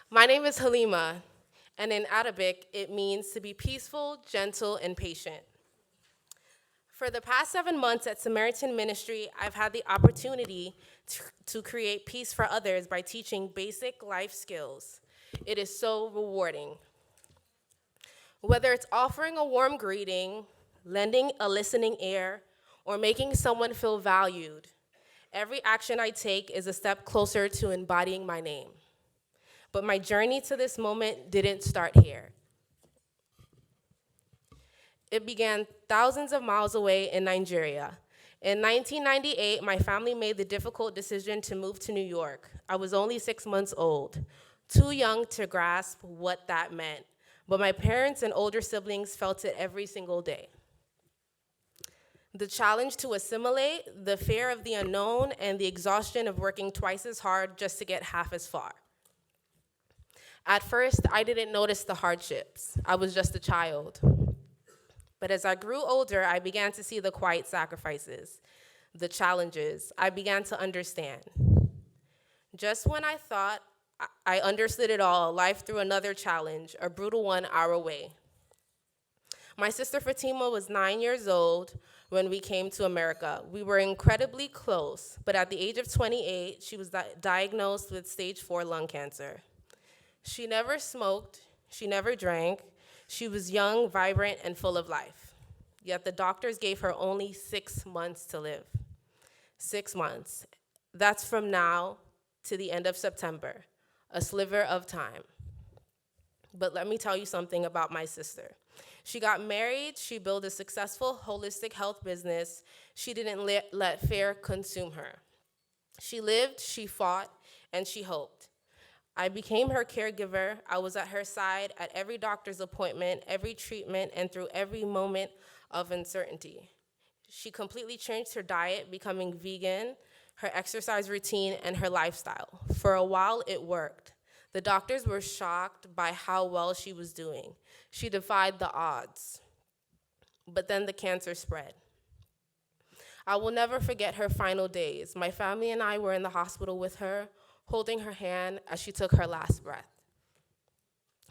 My name is Halima, and in Arabic, it means to be peaceful, gentle, and patient. For the past 7 months at Samaritan Ministry, I've had the opportunity to create peace for others by teaching basic life skills. It is so rewarding. Whether it's offering a warm greeting, lending a listening ear, or making someone feel valued, every action I take is a step closer to embodying my name. But my journey to this moment didn't start here. It began thousands of miles away in Nigeria. In 1998, my family made the difficult decision to move to New York. I was only 6 months old, too young to grasp what that meant, but my parents and older siblings felt it every single day. The challenge to assimilate, the fear of the unknown, and the exhaustion of working twice as hard just to get half as far. At first, I didn't notice the hardships. I was just a child. But as I grew older, I began to see the quiet sacrifices, the challenges. I began to understand. Just when I thought I understood it all, life threw another challenge, a brutal one our way. My sister Fatima was 9 years old when we came to America. We were incredibly close, but at the age of 28, she was diagnosed with stage 4 lung cancer. She never smoked, she never drank. She was young, vibrant, and full of life. Yet the doctors gave her only 6 months to live. 6 months. That's from now to the end of September, a sliver of time. But let me tell you something about my sister. She got married, she built a successful holistic health business. She didn't let fear consume her. She lived, she fought, and she hoped. I became her caregiver. I was at her side at every doctor's appointment, every treatment, and through every moment of uncertainty. She completely changed her diet, becoming vegan, her exercise routine, and her lifestyle. For a while, it worked. The doctors were shocked by how well she was doing. She defied the odds. But then the cancer spread. I will never forget her final days. My family and I were in the hospital with her, holding her hand as she took her last breath.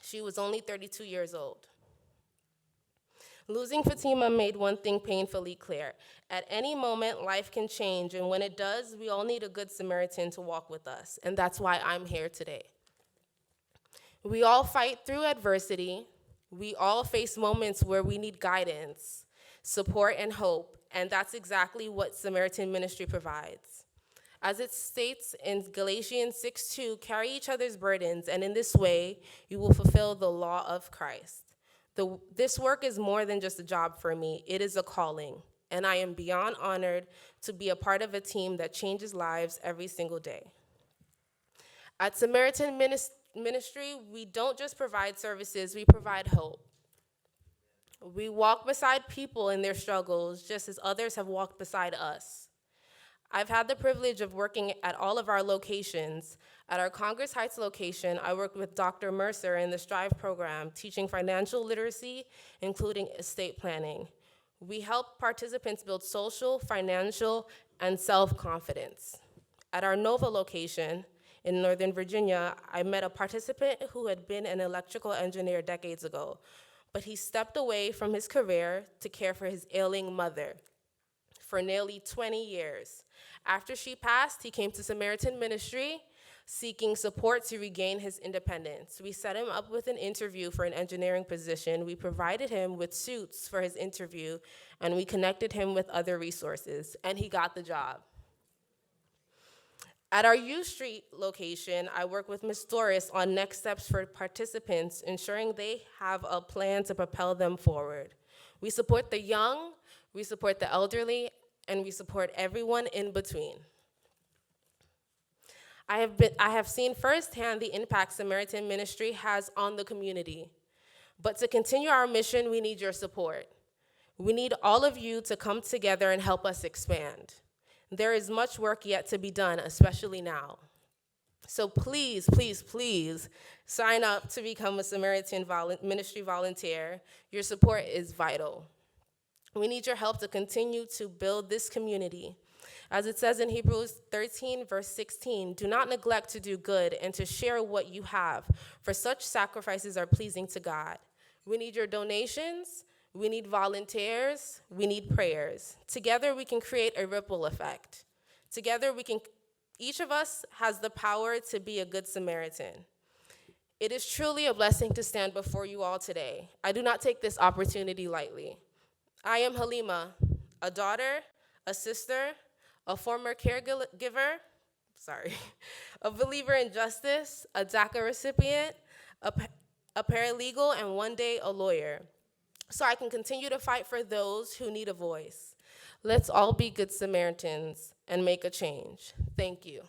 She was only 32 years old. Losing Fatima made one thing painfully clear. At any moment, life can change, and when it does, we all need a good Samaritan to walk with us, and that's why I'm here today. We all fight through adversity. We all face moments where we need guidance, support, and hope, and that's exactly what Samaritan Ministry provides. As it states in Galatians 6:2, carry each other's burdens, and in this way, you will fulfill the law of Christ. This work is more than just a job for me. It is a calling, and I am beyond honored to be a part of a team that changes lives every single day. At Samaritan Ministry, we don't just provide services, we provide hope. We walk beside people in their struggles, just as others have walked beside us. I've had the privilege of working at all of our locations. At our Congress Heights location, I worked with Dr. Mercer in the STRIVE program, teaching financial literacy, including estate planning. We help participants build social, financial, and self-confidence. At our Nova location in Northern Virginia, I met a participant who had been an electrical engineer decades ago, but he stepped away from his career to care for his ailing mother for nearly 20 years. After she passed, he came to Samaritan Ministry seeking support to regain his independence. We set him up with an interview for an engineering position. We provided him with suits for his interview, and we connected him with other resources, and he got the job. At our U Street location, I work with Ms. Doris on next steps for participants, ensuring they have a plan to propel them forward. We support the young, we support the elderly, and we support everyone in between. I have seen firsthand the impact Samaritan Ministry has on the community. But to continue our mission, we need your support. We need all of you to come together and help us expand. There is much work yet to be done, especially now. So please, please, please sign up to become a Samaritan Ministry volunteer. Your support is vital. We need your help to continue to build this community. As it says in Hebrews 13, verse 16, do not neglect to do good and to share what you have, for such sacrifices are pleasing to God. We need your donations, we need volunteers, we need prayers. Together we can create a ripple effect. Together each of us has the power to be a good Samaritan. It is truly a blessing to stand before you all today. I do not take this opportunity lightly. I am Halima, a daughter, a sister, a former caregiver, a believer in justice, a DACA recipient, a paralegal, and one day a lawyer, so I can continue to fight for those who need a voice. Let's all be good Samaritans and make a change. Thank you.